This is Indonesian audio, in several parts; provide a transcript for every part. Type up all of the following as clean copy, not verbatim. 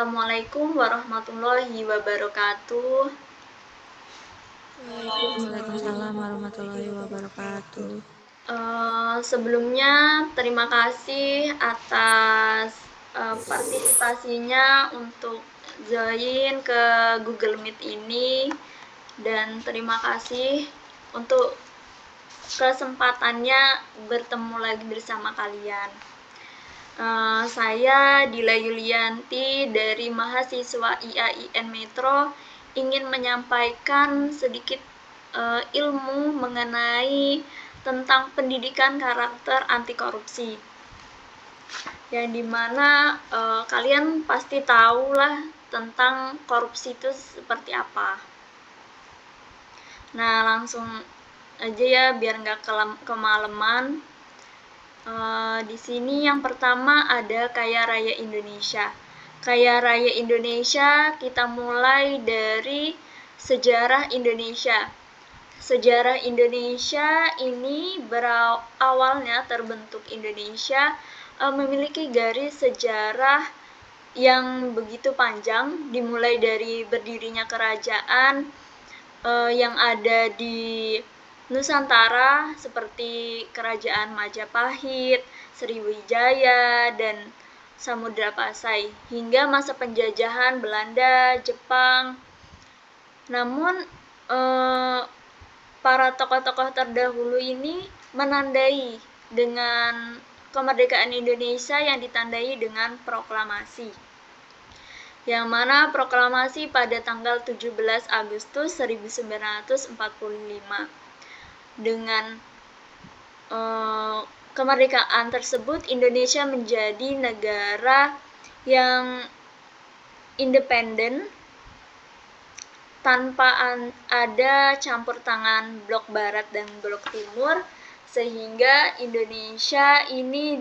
Assalamualaikum warahmatullahi wabarakatuh. Waalaikumsalam warahmatullahi wabarakatuh. Sebelumnya terima kasih atas partisipasinya untuk join ke Google Meet ini, dan terima kasih untuk kesempatannya bertemu lagi bersama kalian. Saya Dila Yulianti dari mahasiswa IAIN Metro ingin menyampaikan sedikit ilmu mengenai tentang pendidikan karakter anti korupsi, yang dimana kalian pasti tahu lah tentang korupsi itu seperti apa. Nah, langsung aja ya biar nggak kemalaman. Di sini yang pertama ada Kaya Raya Indonesia. Kaya Raya Indonesia kita mulai dari sejarah Indonesia. Sejarah Indonesia ini awalnya terbentuk Indonesia memiliki garis sejarah yang begitu panjang, dimulai dari berdirinya kerajaan yang ada di Nusantara seperti Kerajaan Majapahit, Sriwijaya, dan Samudra Pasai, hingga masa penjajahan Belanda, Jepang. Namun para tokoh-tokoh terdahulu ini menandai dengan kemerdekaan Indonesia yang ditandai dengan proklamasi, yang mana proklamasi pada tanggal 17 Agustus 1945. Dengan kemerdekaan tersebut, Indonesia menjadi negara yang independen tanpa ada campur tangan blok barat dan blok timur, sehingga Indonesia ini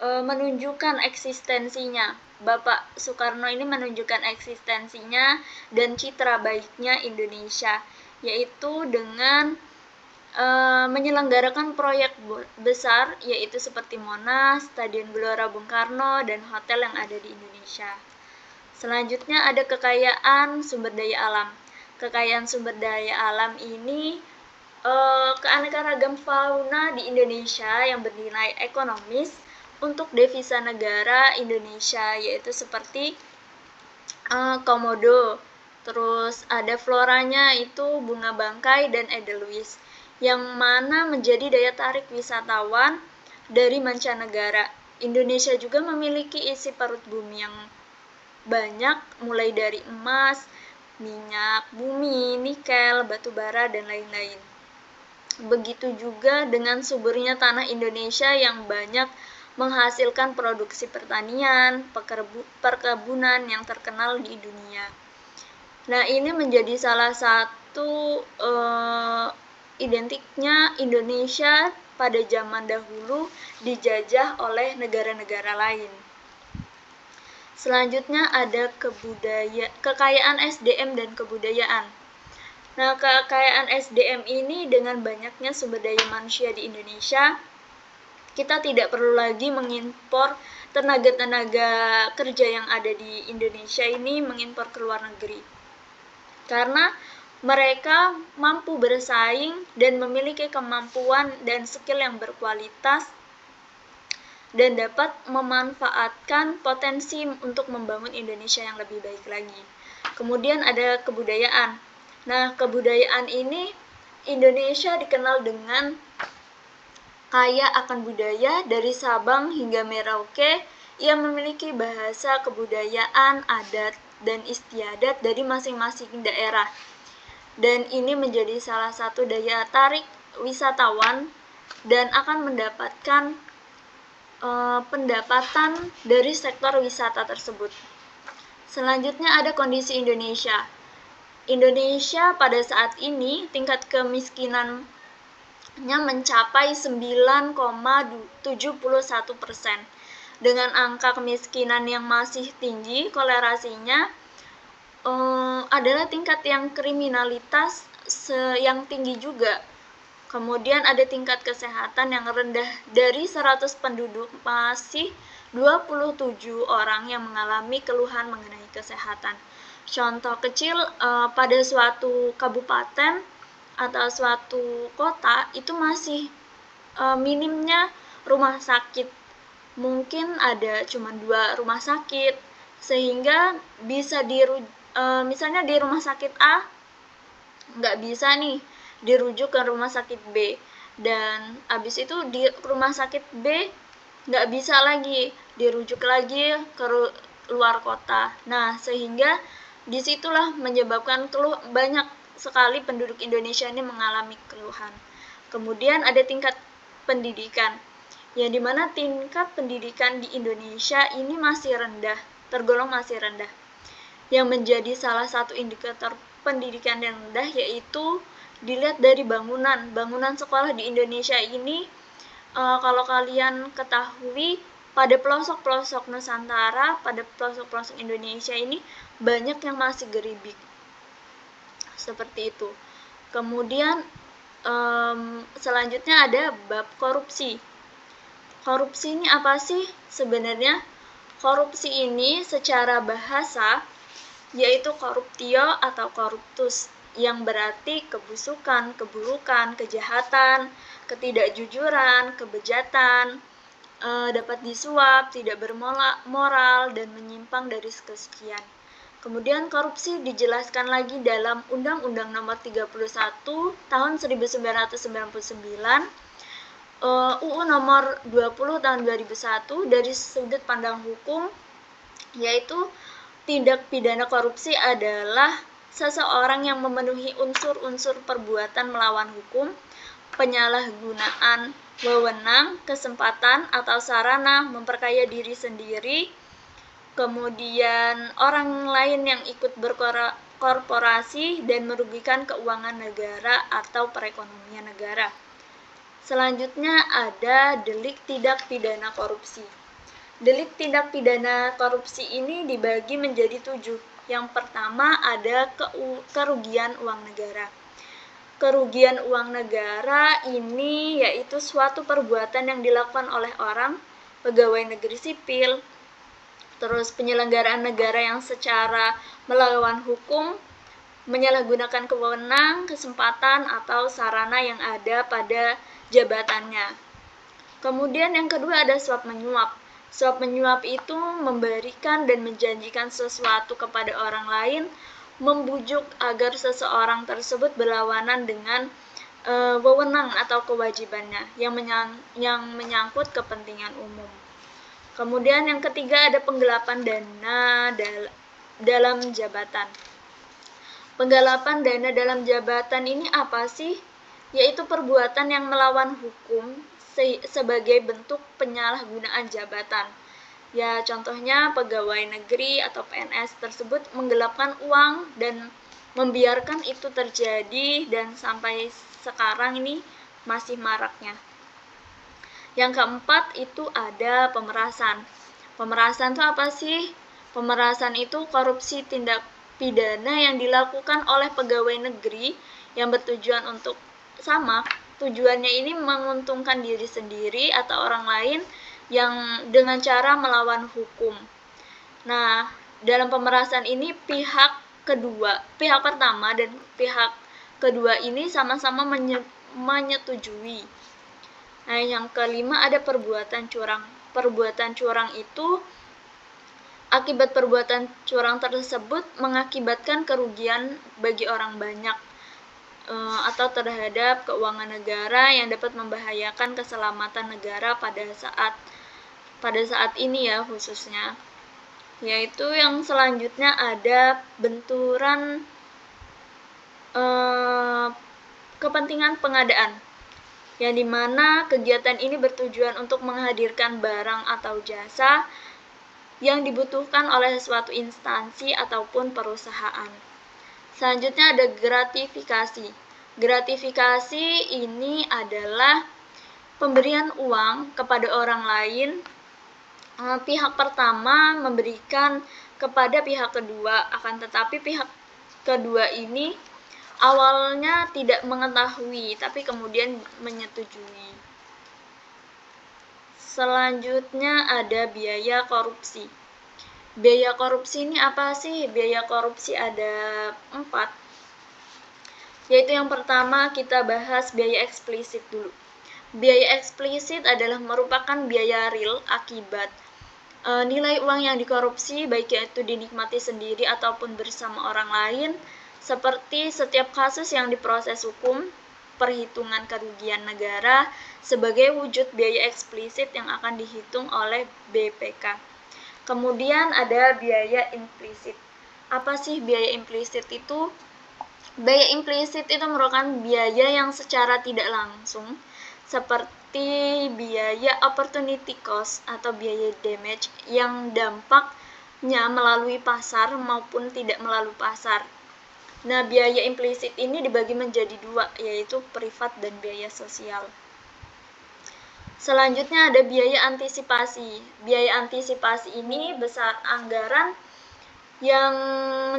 menunjukkan eksistensinya. Bapak Soekarno ini menunjukkan eksistensinya dan citra baiknya Indonesia, yaitu dengan menyelenggarakan proyek besar, yaitu seperti Monas, Stadion Gelora Bung Karno, dan hotel yang ada di Indonesia. Selanjutnya ada kekayaan sumber daya alam. Kekayaan sumber daya alam ini keanekaragam fauna di Indonesia yang bernilai ekonomis untuk devisa negara Indonesia, yaitu seperti komodo. Terus ada floranya itu bunga bangkai dan edelweiss, yang mana menjadi daya tarik wisatawan dari mancanegara. Indonesia juga memiliki isi parut bumi yang banyak, mulai dari emas, minyak bumi, nikel, batu bara, dan lain-lain. Begitu juga dengan suburnya tanah Indonesia yang banyak menghasilkan produksi pertanian, perkebunan yang terkenal di dunia. Nah, ini menjadi salah satu identiknya Indonesia pada zaman dahulu dijajah oleh negara-negara lain. Selanjutnya ada kekayaan SDM dan kebudayaan. Nah, kekayaan SDM ini dengan banyaknya sumber daya manusia di Indonesia, kita tidak perlu lagi mengimpor tenaga-tenaga kerja yang ada di Indonesia ini, mengimpor ke luar negeri. Karena mereka mampu bersaing dan memiliki kemampuan dan skill yang berkualitas dan dapat memanfaatkan potensi untuk membangun Indonesia yang lebih baik lagi. Kemudian ada kebudayaan. Nah, kebudayaan ini Indonesia dikenal dengan kaya akan budaya dari Sabang hingga Merauke. Ia memiliki bahasa, kebudayaan, adat, dan istiadat dari masing-masing daerah. Dan ini menjadi salah satu daya tarik wisatawan dan akan mendapatkan pendapatan dari sektor wisata tersebut. Selanjutnya ada kondisi Indonesia. Indonesia pada saat ini tingkat kemiskinannya mencapai 9,71%. Dengan angka kemiskinan yang masih tinggi, kolerasinya adalah tingkat yang kriminalitas yang tinggi juga. Kemudian ada tingkat kesehatan yang rendah, dari 100 penduduk masih 27 orang yang mengalami keluhan mengenai kesehatan. Contoh kecil, pada suatu kabupaten atau suatu kota itu masih minimnya rumah sakit. Mungkin ada cuma 2 rumah sakit, sehingga bisa misalnya di rumah sakit A nggak bisa nih dirujuk ke rumah sakit B, dan habis itu di rumah sakit B nggak bisa lagi dirujuk lagi ke luar kota. Nah, sehingga disitulah menyebabkan banyak sekali penduduk Indonesia ini mengalami keluhan. Kemudian ada tingkat pendidikan, yang dimana tingkat pendidikan di Indonesia ini masih rendah, tergolong masih rendah. Yang menjadi salah satu indikator pendidikan yang rendah yaitu dilihat dari bangunan sekolah di Indonesia ini. Kalau kalian ketahui, pada pelosok-pelosok Nusantara, pada pelosok-pelosok Indonesia ini banyak yang masih geribik seperti itu. Kemudian selanjutnya ada bab korupsi. Korupsi ini apa sih sebenarnya? Korupsi ini secara bahasa yaitu corruptio atau corruptus, yang berarti kebusukan, keburukan, kejahatan, ketidakjujuran, kebejatan, dapat disuap, tidak bermoral, dan menyimpang dari kesekian. Kemudian korupsi dijelaskan lagi dalam Undang-Undang Nomor 31 Tahun 1999, UU Nomor 20 Tahun 2001 dari sudut pandang hukum, yaitu tindak pidana korupsi adalah seseorang yang memenuhi unsur-unsur perbuatan melawan hukum, penyalahgunaan wewenang, kesempatan, atau sarana memperkaya diri sendiri, kemudian orang lain yang ikut berkorporasi dan merugikan keuangan negara atau perekonomian negara. Selanjutnya ada delik tindak pidana korupsi. Delik tindak pidana korupsi ini dibagi menjadi 7. Yang pertama ada kerugian uang negara. Kerugian uang negara ini yaitu suatu perbuatan yang dilakukan oleh orang, pegawai negeri sipil, terus penyelenggaraan negara yang secara melawan hukum, menyalahgunakan wewenang, kesempatan, atau sarana yang ada pada jabatannya. Kemudian yang kedua ada suap menyuap. Suap menyuap itu memberikan dan menjanjikan sesuatu kepada orang lain, membujuk agar seseorang tersebut berlawanan dengan wewenang atau kewajibannya yang menyangkut kepentingan umum. Kemudian yang ketiga ada penggelapan dana dalam jabatan. Penggelapan dana dalam jabatan ini apa sih? Yaitu perbuatan yang melawan hukum sebagai bentuk penyalahgunaan jabatan. Ya, contohnya pegawai negeri atau PNS tersebut menggelapkan uang dan membiarkan itu terjadi, dan sampai sekarang ini masih maraknya. Yang keempat itu ada pemerasan. Pemerasan itu apa sih? Pemerasan itu korupsi tindak pidana yang dilakukan oleh pegawai negeri yang bertujuan untuk tujuannya ini menguntungkan diri sendiri atau orang lain yang dengan cara melawan hukum. Nah, dalam pemerasan ini pihak pertama dan pihak kedua ini sama-sama menyetujui. Nah, yang kelima ada perbuatan curang. Perbuatan curang itu akibat perbuatan curang tersebut mengakibatkan kerugian bagi orang banyak, atau terhadap keuangan negara yang dapat membahayakan keselamatan negara pada saat ini ya khususnya. Yaitu yang selanjutnya ada benturan kepentingan pengadaan, yang dimana kegiatan ini bertujuan untuk menghadirkan barang atau jasa yang dibutuhkan oleh suatu instansi ataupun perusahaan. Selanjutnya ada gratifikasi. Gratifikasi ini adalah pemberian uang kepada orang lain. Pihak pertama memberikan kepada pihak kedua, akan tetapi pihak kedua ini awalnya tidak mengetahui, tapi kemudian menyetujui. Selanjutnya ada biaya korupsi. Biaya korupsi ini apa sih? Biaya korupsi ada 4, yaitu yang pertama kita bahas biaya eksplisit dulu. Biaya eksplisit adalah merupakan biaya real akibat nilai uang yang dikorupsi, baik itu dinikmati sendiri ataupun bersama orang lain, seperti setiap kasus yang diproses hukum, perhitungan kerugian negara sebagai wujud biaya eksplisit yang akan dihitung oleh BPK. Kemudian ada biaya implisit. Apa sih biaya implisit itu? Biaya implisit itu merupakan biaya yang secara tidak langsung, seperti biaya opportunity cost atau biaya damage yang dampaknya melalui pasar maupun tidak melalui pasar. Nah, biaya implisit ini dibagi menjadi 2, yaitu privat dan biaya sosial. Selanjutnya ada biaya antisipasi. Biaya antisipasi ini besar anggaran yang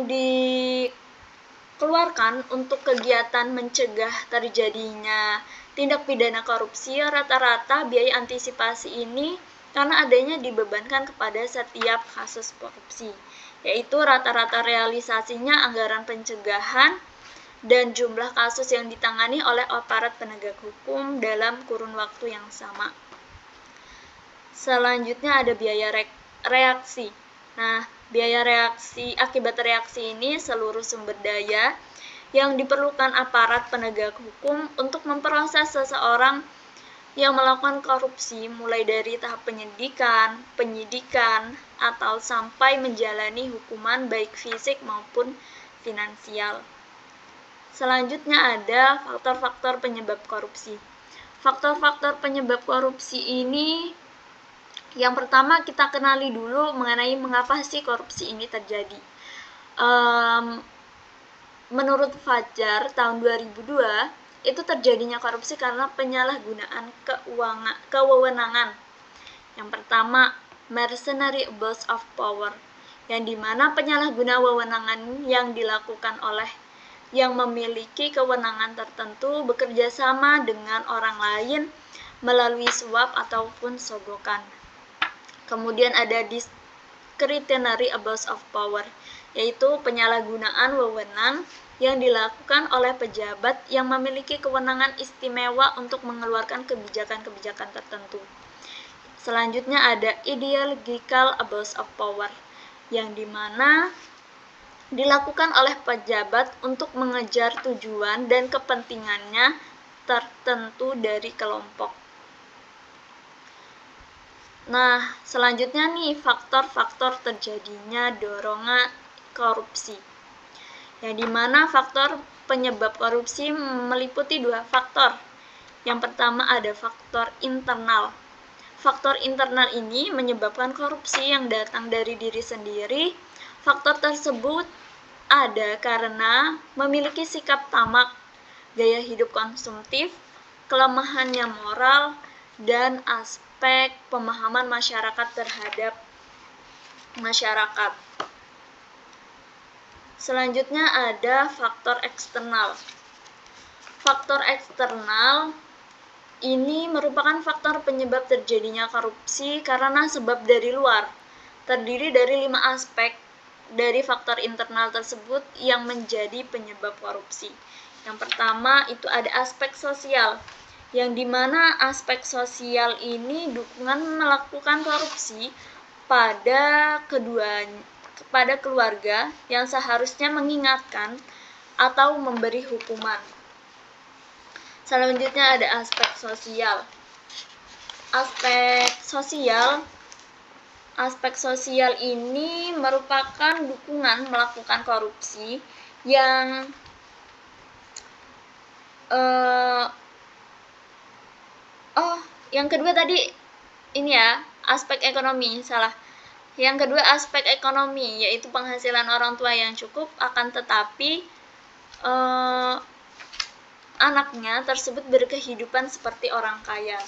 dikeluarkan untuk kegiatan mencegah terjadinya tindak pidana korupsi. Rata-rata biaya antisipasi ini karena adanya dibebankan kepada setiap kasus korupsi, yaitu rata-rata realisasinya anggaran pencegahan dan jumlah kasus yang ditangani oleh aparat penegak hukum dalam kurun waktu yang sama. Selanjutnya ada biaya reaksi. Nah, biaya reaksi akibat reaksi ini seluruh sumber daya yang diperlukan aparat penegak hukum untuk memproses seseorang yang melakukan korupsi, mulai dari tahap penyidikan, atau sampai menjalani hukuman baik fisik maupun finansial. Selanjutnya ada faktor-faktor penyebab korupsi. Faktor-faktor penyebab korupsi ini yang pertama kita kenali dulu mengenai mengapa sih korupsi ini terjadi. Menurut Fajar tahun 2002 itu terjadinya korupsi karena penyalahgunaan kewenangan. Yang pertama, mercenary abuse of power, yang dimana penyalahguna wewenangan yang dilakukan oleh yang memiliki kewenangan tertentu bekerja sama dengan orang lain melalui suap ataupun sogokan. Kemudian ada discretionary abuse of power, yaitu penyalahgunaan wewenang yang dilakukan oleh pejabat yang memiliki kewenangan istimewa untuk mengeluarkan kebijakan-kebijakan tertentu. Selanjutnya ada ideological abuse of power, yang dimana dilakukan oleh pejabat untuk mengejar tujuan dan kepentingannya tertentu dari kelompok. Nah, selanjutnya nih faktor-faktor terjadinya dorongan korupsi. Yang dimana faktor penyebab korupsi meliputi 2 faktor. Yang pertama ada faktor internal. Faktor internal ini menyebabkan korupsi yang datang dari diri sendiri. Faktor tersebut ada karena memiliki sikap tamak, gaya hidup konsumtif, kelemahannya moral, dan aspek pemahaman masyarakat terhadap masyarakat. Selanjutnya ada faktor eksternal. Faktor eksternal ini merupakan faktor penyebab terjadinya korupsi karena sebab dari luar. Terdiri dari 5 aspek dari faktor internal tersebut yang menjadi penyebab korupsi. Yang pertama itu ada aspek sosial, yang dimana aspek sosial ini dukungan melakukan korupsi pada keluarga yang seharusnya mengingatkan atau memberi hukuman. Selanjutnya ada aspek sosial. Aspek sosial ini merupakan dukungan melakukan korupsi yang yang kedua tadi ini ya, aspek ekonomi, salah. Yang kedua aspek ekonomi, yaitu penghasilan orang tua yang cukup, akan tetapi anaknya tersebut berkehidupan seperti orang kaya.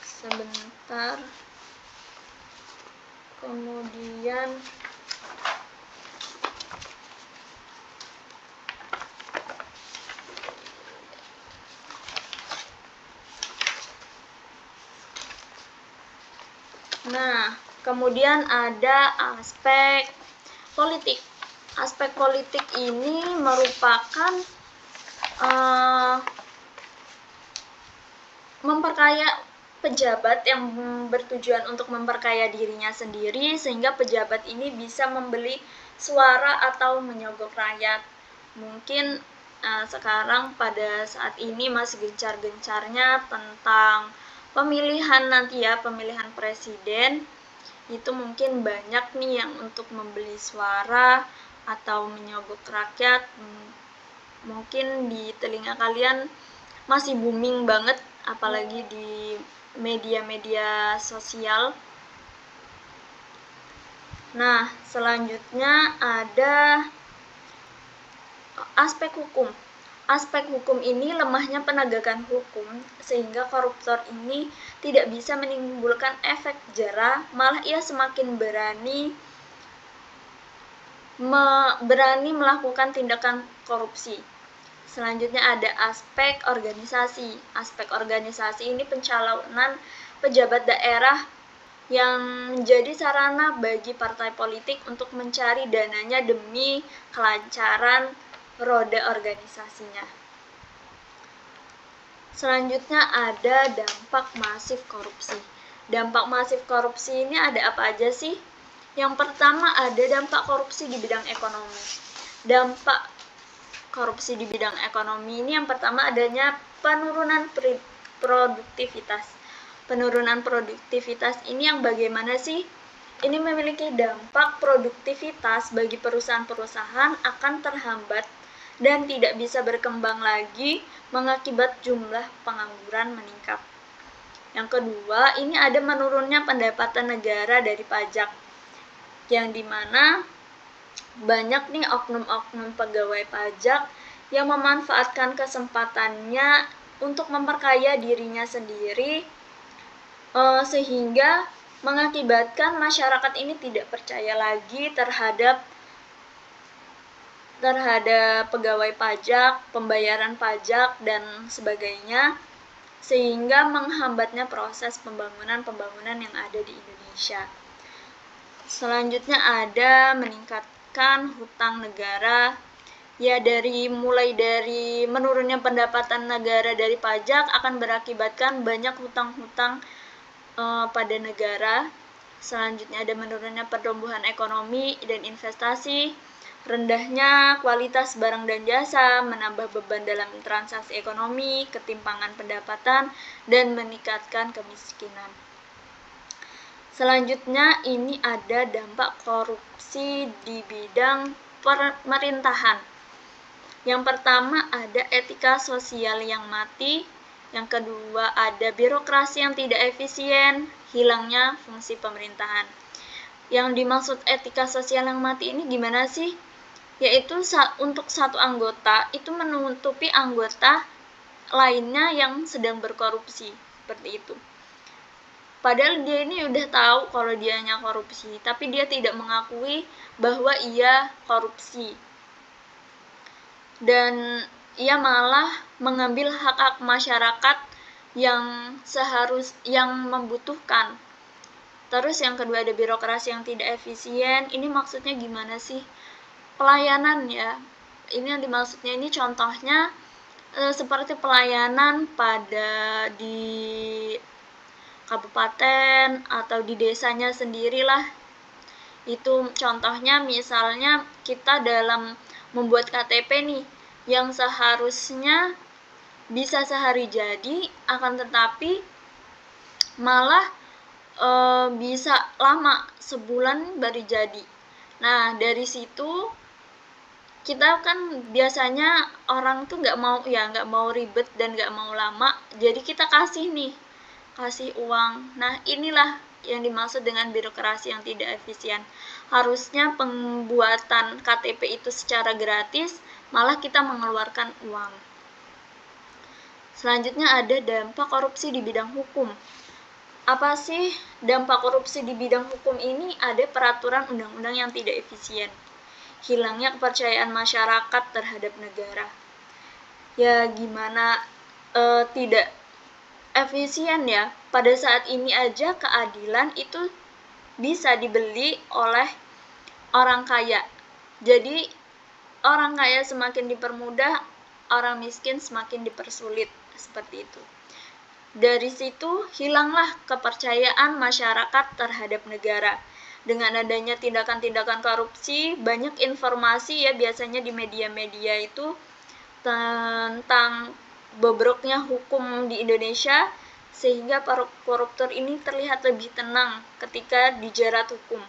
Sebentar. Kemudian Nah, kemudian ada aspek politik. Aspek politik ini merupakan memperkaya pejabat yang bertujuan untuk memperkaya dirinya sendiri, sehingga pejabat ini bisa membeli suara atau menyogok rakyat. Mungkin sekarang pada saat ini masih gencar-gencarnya tentang pemilihan nanti ya, pemilihan presiden. Itu mungkin banyak nih yang untuk membeli suara atau menyogok rakyat. Mungkin di telinga kalian masih booming banget, apalagi di media-media sosial. Nah, selanjutnya ada aspek hukum. Aspek hukum ini lemahnya penegakan hukum, sehingga koruptor ini tidak bisa menimbulkan efek jera, malah ia semakin berani melakukan tindakan korupsi. Selanjutnya ada aspek organisasi. Aspek organisasi ini pencalonan pejabat daerah yang menjadi sarana bagi partai politik untuk mencari dananya demi kelancaran roda organisasinya. Selanjutnya ada dampak masif korupsi. Dampak masif korupsi ini ada apa aja sih? Yang pertama ada dampak korupsi di bidang ekonomi. Dampak korupsi di bidang ekonomi ini yang pertama adanya penurunan produktivitas. Penurunan produktivitas ini yang bagaimana sih? Ini memiliki dampak produktivitas bagi perusahaan-perusahaan akan terhambat dan tidak bisa berkembang lagi mengakibat jumlah pengangguran meningkat. Yang kedua, ini ada menurunnya pendapatan negara dari pajak, yang dimana banyak nih oknum-oknum pegawai pajak yang memanfaatkan kesempatannya untuk memperkaya dirinya sendiri, sehingga mengakibatkan masyarakat ini tidak percaya lagi terhadap pegawai pajak, pembayaran pajak, dan sebagainya, sehingga menghambatnya proses pembangunan yang ada di Indonesia. Selanjutnya ada meningkatkan hutang negara. Ya, mulai dari menurunnya pendapatan negara dari pajak akan berakibatkan banyak hutang-hutang pada negara. Selanjutnya ada menurunnya pertumbuhan ekonomi dan investasi, rendahnya kualitas barang dan jasa, menambah beban dalam transaksi ekonomi, ketimpangan pendapatan, dan meningkatkan kemiskinan. Selanjutnya ini ada dampak korupsi di bidang pemerintahan. Yang pertama ada etika sosial yang mati, yang kedua ada birokrasi yang tidak efisien, hilangnya fungsi pemerintahan. Yang dimaksud etika sosial yang mati ini gimana sih? Yaitu untuk satu anggota itu menutupi anggota lainnya yang sedang berkorupsi, seperti itu. Padahal dia ini udah tahu kalau dianya korupsi, tapi dia tidak mengakui bahwa ia korupsi. Dan ia malah mengambil hak-hak masyarakat yang membutuhkan. Terus yang kedua ada birokrasi yang tidak efisien. Ini maksudnya gimana sih? Pelayanan ya. Ini yang dimaksudnya ini contohnya seperti pelayanan di kabupaten atau di desanya sendirilah. Itu contohnya misalnya kita dalam membuat KTP nih, yang seharusnya bisa sehari jadi, akan tetapi malah bisa lama, sebulan baru jadi. Nah, dari situ kita kan biasanya orang tuh nggak mau ribet dan nggak mau lama, jadi kita kasih uang. Nah, inilah yang dimaksud dengan birokrasi yang tidak efisien. Harusnya pembuatan KTP itu secara gratis, malah kita mengeluarkan uang. Selanjutnya ada dampak korupsi di bidang hukum. Apa sih dampak korupsi di bidang hukum ini? Ada peraturan undang-undang yang tidak efisien, hilangnya kepercayaan masyarakat terhadap negara. Ya gimana tidak efisien ya, pada saat ini aja keadilan itu bisa dibeli oleh orang kaya. Jadi orang kaya semakin dipermudah, orang miskin semakin dipersulit, seperti itu. Dari situ hilanglah kepercayaan masyarakat terhadap negara. Dengan adanya tindakan-tindakan korupsi, banyak informasi ya biasanya di media-media itu tentang bobroknya hukum di Indonesia, sehingga para koruptor ini terlihat lebih tenang ketika dijerat hukum.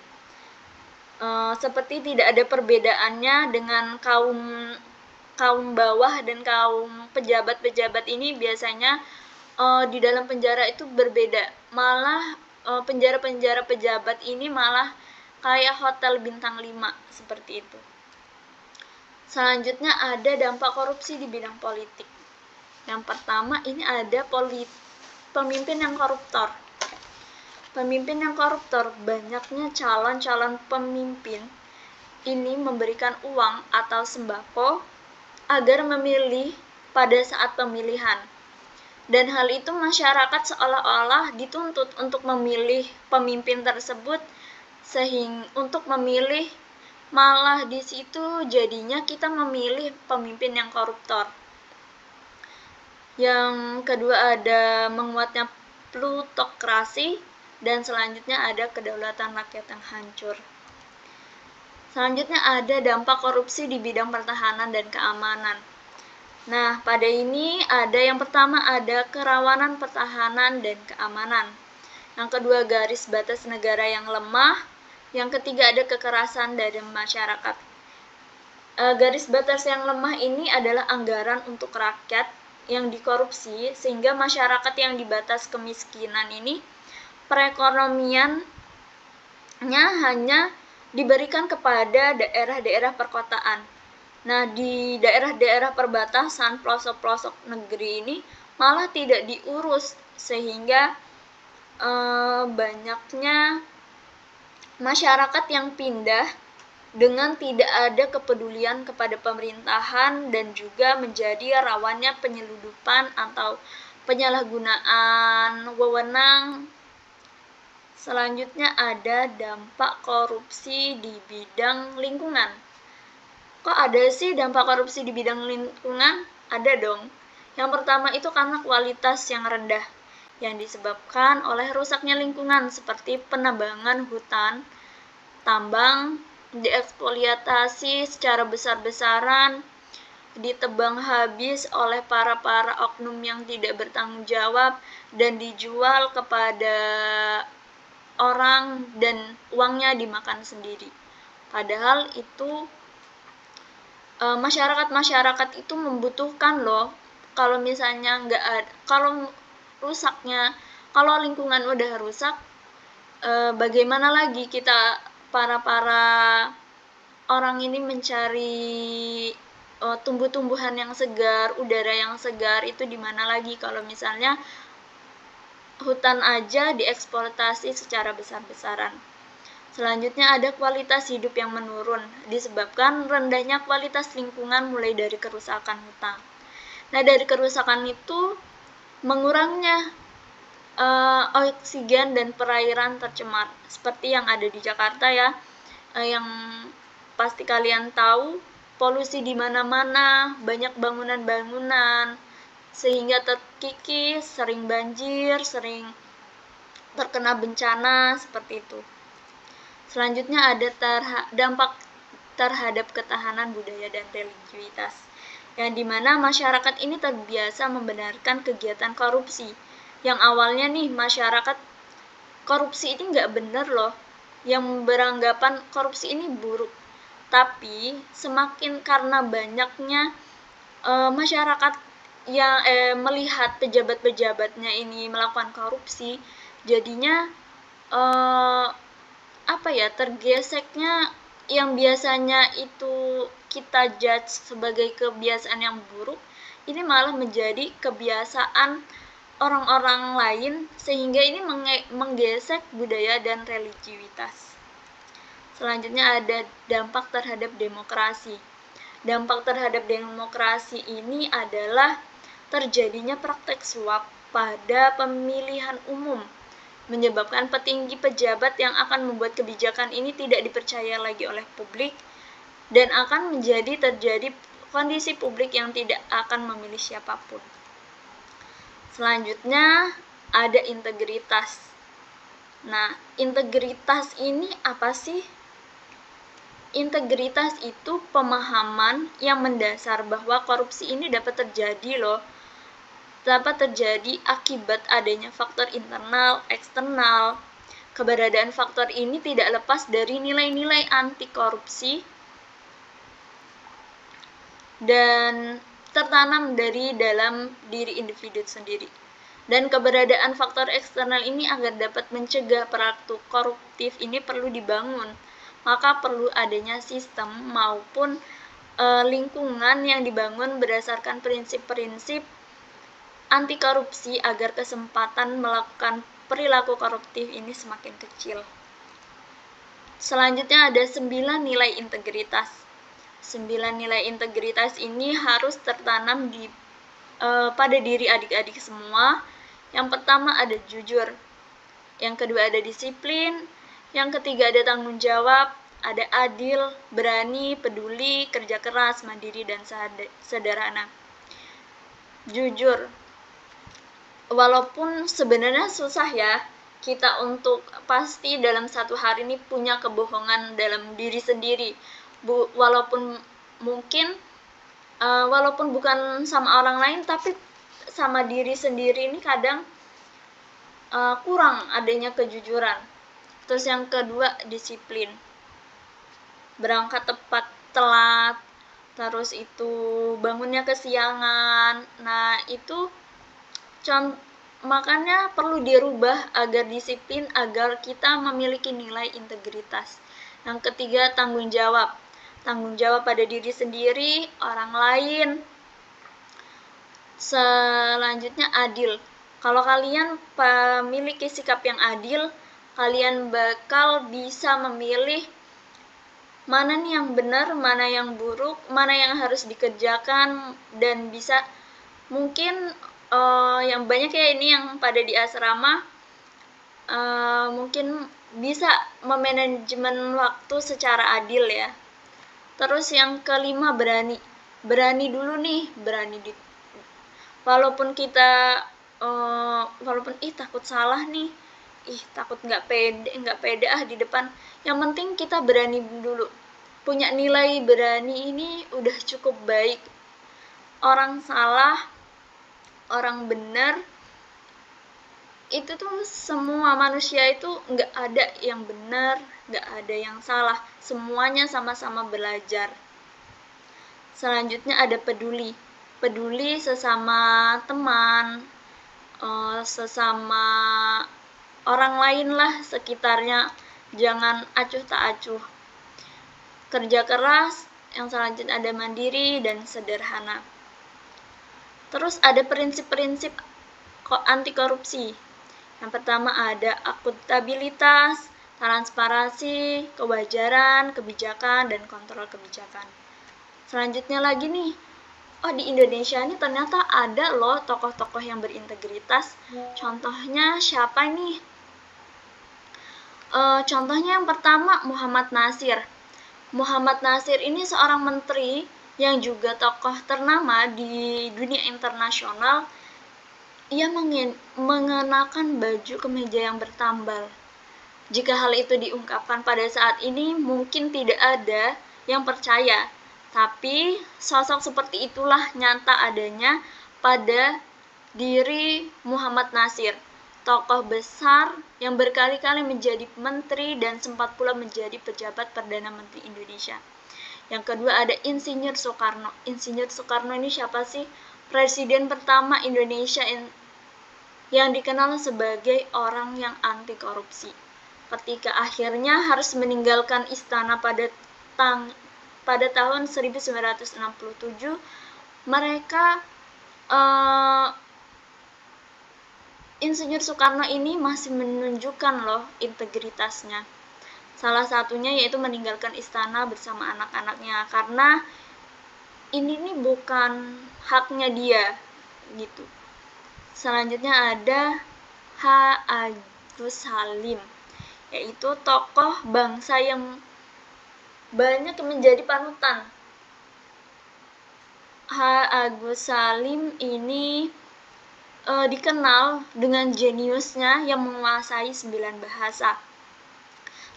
Seperti tidak ada perbedaannya dengan kaum bawah dan kaum pejabat-pejabat ini biasanya di dalam penjara itu berbeda. Malah penjara-penjara pejabat ini malah kayak hotel bintang 5 seperti itu. Selanjutnya ada dampak korupsi di bidang politik. Yang pertama ini ada pemimpin yang koruptor. Pemimpin yang koruptor, banyaknya calon-calon pemimpin ini memberikan uang atau sembako agar memilih pada saat pemilihan. Dan hal itu masyarakat seolah-olah dituntut untuk memilih pemimpin tersebut, sehingga untuk memilih malah di situ jadinya kita memilih pemimpin yang koruptor. Yang kedua ada menguatnya plutokrasi, dan selanjutnya ada kedaulatan rakyat yang hancur. Selanjutnya ada dampak korupsi di bidang pertahanan dan keamanan. Nah, pada ini ada yang pertama ada kerawanan pertahanan dan keamanan. Yang kedua garis batas negara yang lemah. Yang ketiga ada kekerasan dari masyarakat. Garis batas yang lemah ini adalah anggaran untuk rakyat yang dikorupsi, sehingga masyarakat yang dibatas kemiskinan ini perekonomiannya hanya diberikan kepada daerah-daerah perkotaan. Nah, di daerah-daerah perbatasan pelosok-pelosok negeri ini malah tidak diurus, sehingga banyaknya masyarakat yang pindah dengan tidak ada kepedulian kepada pemerintahan dan juga menjadi rawannya penyeludupan atau penyalahgunaan wewenang. Selanjutnya ada dampak korupsi di bidang lingkungan. Kok ada sih dampak korupsi di bidang lingkungan? Ada dong. Yang pertama itu karena kualitas yang rendah, yang disebabkan oleh rusaknya lingkungan seperti penebangan hutan, tambang, dieksploitasi secara besar-besaran, ditebang habis oleh para oknum yang tidak bertanggung jawab, dan dijual kepada orang dan uangnya dimakan sendiri. Padahal itu masyarakat itu membutuhkan loh. Kalau misalnya nggak ada, kalau lingkungan udah rusak, bagaimana lagi kita para orang ini mencari tumbuh-tumbuhan yang segar, udara yang segar itu di mana lagi kalau misalnya hutan aja dieksploitasi secara besar-besaran. Selanjutnya ada kualitas hidup yang menurun, disebabkan rendahnya kualitas lingkungan mulai dari kerusakan hutan. Nah, dari kerusakan itu mengurangnya oksigen dan perairan tercemar, seperti yang ada di Jakarta ya, yang pasti kalian tahu, polusi di mana-mana, banyak bangunan-bangunan, sehingga terkikis, sering banjir, sering terkena bencana, seperti itu. Selanjutnya ada dampak terhadap ketahanan budaya dan religiusitas, yang dimana masyarakat ini terbiasa membenarkan kegiatan korupsi. Yang awalnya nih masyarakat korupsi ini nggak bener loh, yang beranggapan korupsi ini buruk. Tapi semakin karena banyaknya masyarakat yang melihat pejabat-pejabatnya ini melakukan korupsi, jadinya tergeseknya yang biasanya itu kita judge sebagai kebiasaan yang buruk, ini malah menjadi kebiasaan orang-orang lain, sehingga ini menggesek budaya dan religiusitas. Selanjutnya ada dampak terhadap demokrasi. Dampak terhadap demokrasi ini adalah terjadinya praktek suap pada pemilihan umum, menyebabkan petinggi pejabat yang akan membuat kebijakan ini tidak dipercaya lagi oleh publik, dan akan terjadi kondisi publik yang tidak akan memilih siapapun. Selanjutnya ada integritas. Nah, integritas ini apa sih? Integritas itu pemahaman yang mendasar bahwa korupsi ini dapat terjadi dapat terjadi akibat adanya faktor internal, eksternal. Keberadaan faktor ini tidak lepas dari nilai-nilai anti korupsi dan tertanam dari dalam diri individu sendiri. Dan keberadaan faktor eksternal ini agar dapat mencegah perilaku koruptif ini perlu dibangun. Maka perlu adanya sistem maupun lingkungan yang dibangun berdasarkan prinsip-prinsip anti korupsi agar kesempatan melakukan perilaku koruptif ini semakin kecil. Selanjutnya ada 9 nilai integritas. 9 nilai integritas ini harus tertanam pada diri adik-adik semua. Yang pertama ada jujur, yang kedua ada disiplin, yang ketiga ada tanggung jawab, ada adil, berani, peduli, kerja keras, mandiri, dan sederhana. Jujur, walaupun sebenarnya susah ya kita untuk pasti dalam satu hari ini punya kebohongan dalam diri sendiri, walaupun mungkin walaupun bukan sama orang lain tapi sama diri sendiri ini kadang kurang adanya kejujuran. Terus yang kedua disiplin, berangkat telat, terus itu bangunnya kesiangan. Nah itu makanya perlu dirubah agar disiplin, agar kita memiliki nilai integritas. Yang ketiga tanggung jawab pada diri sendiri, orang lain. Selanjutnya adil. Kalau kalian memiliki sikap yang adil, kalian bakal bisa memilih mana nih yang benar, mana yang buruk, mana yang harus dikerjakan, dan bisa mungkin yang banyak ya ini yang pada di asrama mungkin bisa memanajemen waktu secara adil ya. Terus yang kelima berani dulu nih, walaupun kita walaupun takut salah nih, takut nggak pede di depan, yang penting kita berani dulu. Punya nilai berani ini udah cukup baik. Orang salah, orang benar, itu tuh semua manusia itu nggak ada yang benar, nggak ada yang salah, semuanya sama-sama belajar. Selanjutnya ada peduli sesama teman, sesama orang lain lah sekitarnya, jangan acuh tak acuh. Kerja keras, yang selanjutnya ada mandiri dan sederhana. Terus ada prinsip-prinsip anti korupsi. Yang pertama ada akuntabilitas, transparansi, kewajaran, kebijakan, dan kontrol kebijakan. Selanjutnya lagi nih, di Indonesia ini ternyata ada loh tokoh-tokoh yang berintegritas. Contohnya siapa nih? Contohnya yang pertama Muhammad Nasir. Muhammad Nasir ini seorang menteri yang juga tokoh ternama di dunia internasional. Ia mengenakan baju kemeja yang bertambal. Jika hal itu diungkapkan pada saat ini, mungkin tidak ada yang percaya. Tapi sosok seperti itulah nyata adanya pada diri Muhammad Nasir, tokoh besar yang berkali-kali menjadi menteri dan sempat pula menjadi pejabat Perdana Menteri Indonesia. Yang kedua ada Insinyur Soekarno. Insinyur Soekarno ini siapa sih? Presiden pertama Indonesia yang dikenal sebagai orang yang anti korupsi. Ketika akhirnya harus meninggalkan istana pada tahun 1967, mereka Insinyur Soekarno ini masih menunjukkan loh integritasnya. Salah satunya yaitu meninggalkan istana bersama anak-anaknya, karena ini nih bukan haknya dia gitu. Selanjutnya ada Agus Salim, yaitu tokoh bangsa yang banyak menjadi panutan. Agus Salim ini dikenal dengan jeniusnya yang menguasai 9 bahasa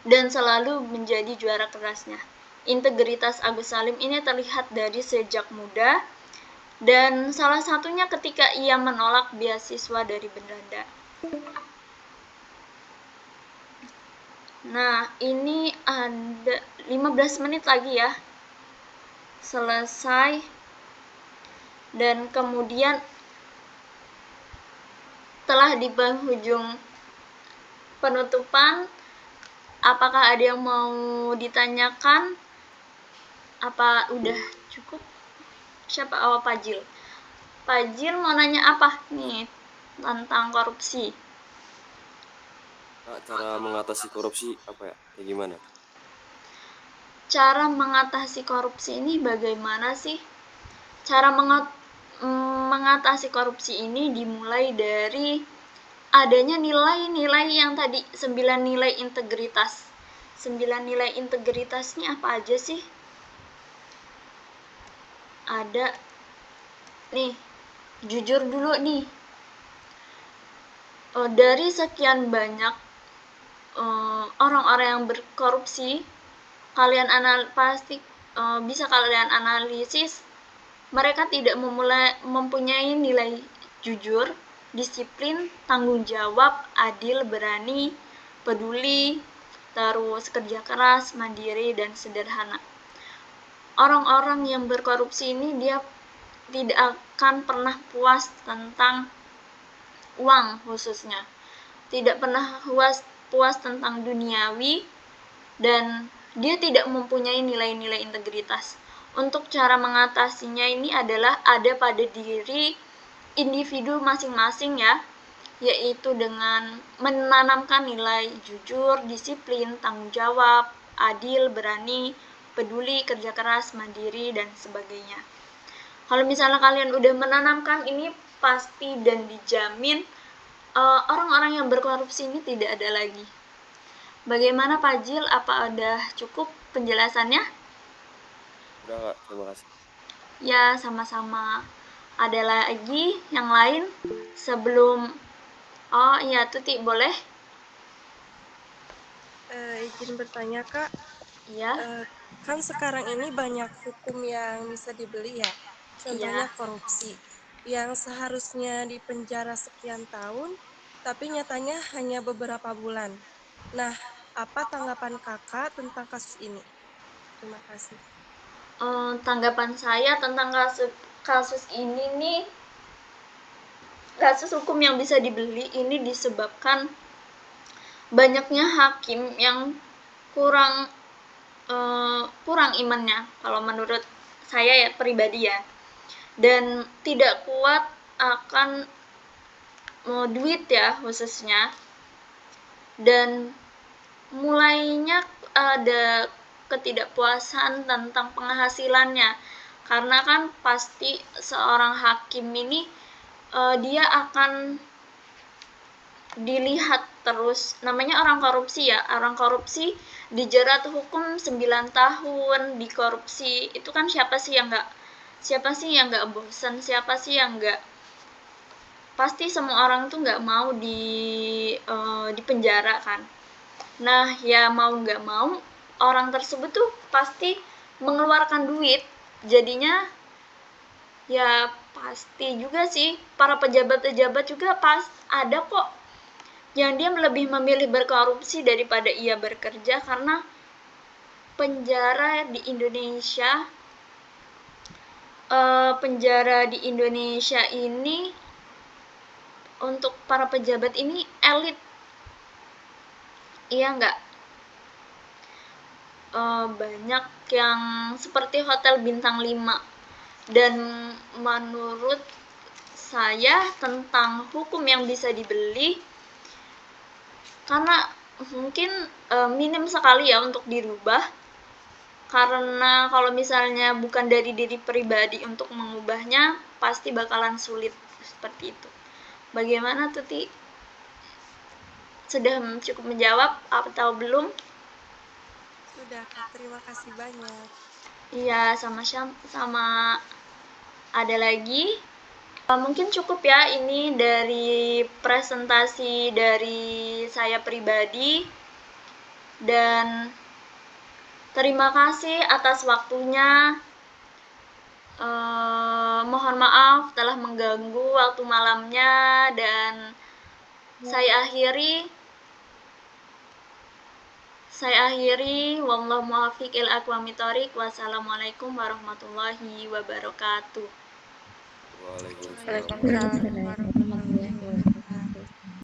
dan selalu menjadi juara kerasnya. Integritas Agus Salim ini terlihat dari sejak muda, dan salah satunya ketika ia menolak beasiswa dari Belanda. Nah, ini ada 15 menit lagi ya. Selesai. Dan kemudian telah di penghujung penutupan, apakah ada yang mau ditanyakan? Apa udah cukup? Siapa? Oh, Pajil. Pajil mau nanya apa nih tentang korupsi? Cara mengatasi korupsi apa ya? Kayak gimana? Cara mengatasi korupsi ini bagaimana sih? Cara mengatasi korupsi ini dimulai dari adanya nilai-nilai yang tadi, 9 nilai integritas. 9 nilai integritasnya apa aja sih? Ada nih, jujur dulu nih. Dari sekian banyak orang-orang yang berkorupsi, kalian pasti bisa kalian analisis, mereka tidak mempunyai nilai jujur, disiplin, tanggung jawab, adil, berani, peduli, terus kerja keras, mandiri, dan sederhana. Orang-orang yang berkorupsi ini dia tidak akan pernah puas tentang uang khususnya. Tidak pernah puas tentang duniawi, dan dia tidak mempunyai nilai-nilai integritas. Untuk cara mengatasinya ini adalah ada pada diri individu masing-masing ya, yaitu dengan menanamkan nilai jujur, disiplin, tanggung jawab, adil, berani, peduli, kerja keras, mandiri, dan sebagainya. Kalau misalnya kalian udah menanamkan ini, pasti dan dijamin orang-orang yang berkorupsi ini tidak ada lagi. Bagaimana Pak Jil? Apa udah cukup penjelasannya? Udah Kak, terima kasih. Ya, sama-sama. Ada lagi yang lain sebelum... Oh iya, Tuti, boleh? Izin bertanya Kak, Iya. kan sekarang ini banyak hukum yang bisa dibeli ya, contohnya korupsi, yang seharusnya dipenjara sekian tahun, tapi nyatanya hanya beberapa bulan. Nah, apa tanggapan Kakak tentang kasus ini? Terima kasih. Tanggapan saya tentang kasus ini nih, kasus hukum yang bisa dibeli ini disebabkan banyaknya hakim yang kurang imannya, kalau menurut saya ya pribadi ya, dan tidak kuat akan duit ya khususnya, dan mulainya ada ketidakpuasan tentang penghasilannya, karena kan pasti seorang hakim ini dia akan dilihat terus, namanya orang korupsi ya, orang korupsi dijerat hukum 9 tahun di korupsi, itu kan siapa sih yang nggak bosan, siapa sih yang nggak, pasti semua orang tuh nggak mau di penjara kan. Nah, ya mau nggak mau, orang tersebut tuh pasti mengeluarkan duit. Jadinya, ya pasti juga sih, para pejabat-pejabat juga ada kok yang dia lebih memilih berkorupsi daripada ia bekerja, karena penjara di Indonesia ini untuk para pejabat ini elit. Iya nggak? Banyak yang seperti hotel bintang 5. Dan menurut saya tentang hukum yang bisa dibeli, karena mungkin minim sekali ya untuk dirubah, karena kalau misalnya bukan dari diri pribadi untuk mengubahnya, pasti bakalan sulit seperti itu. Bagaimana Tuti? Sudah cukup menjawab atau belum? Sudah, Kak. Terima kasih banyak. Iya, sama ada lagi. Mungkin cukup ya ini dari presentasi dari saya pribadi, dan terima kasih atas waktunya. Mohon maaf telah mengganggu waktu malamnya, dan saya akhiri wallahu muwaffiq ila aqwamit thoriq. Wassalamualaikum warahmatullahi wabarakatuh. Waalaikumsalam. Waalaikumsalam.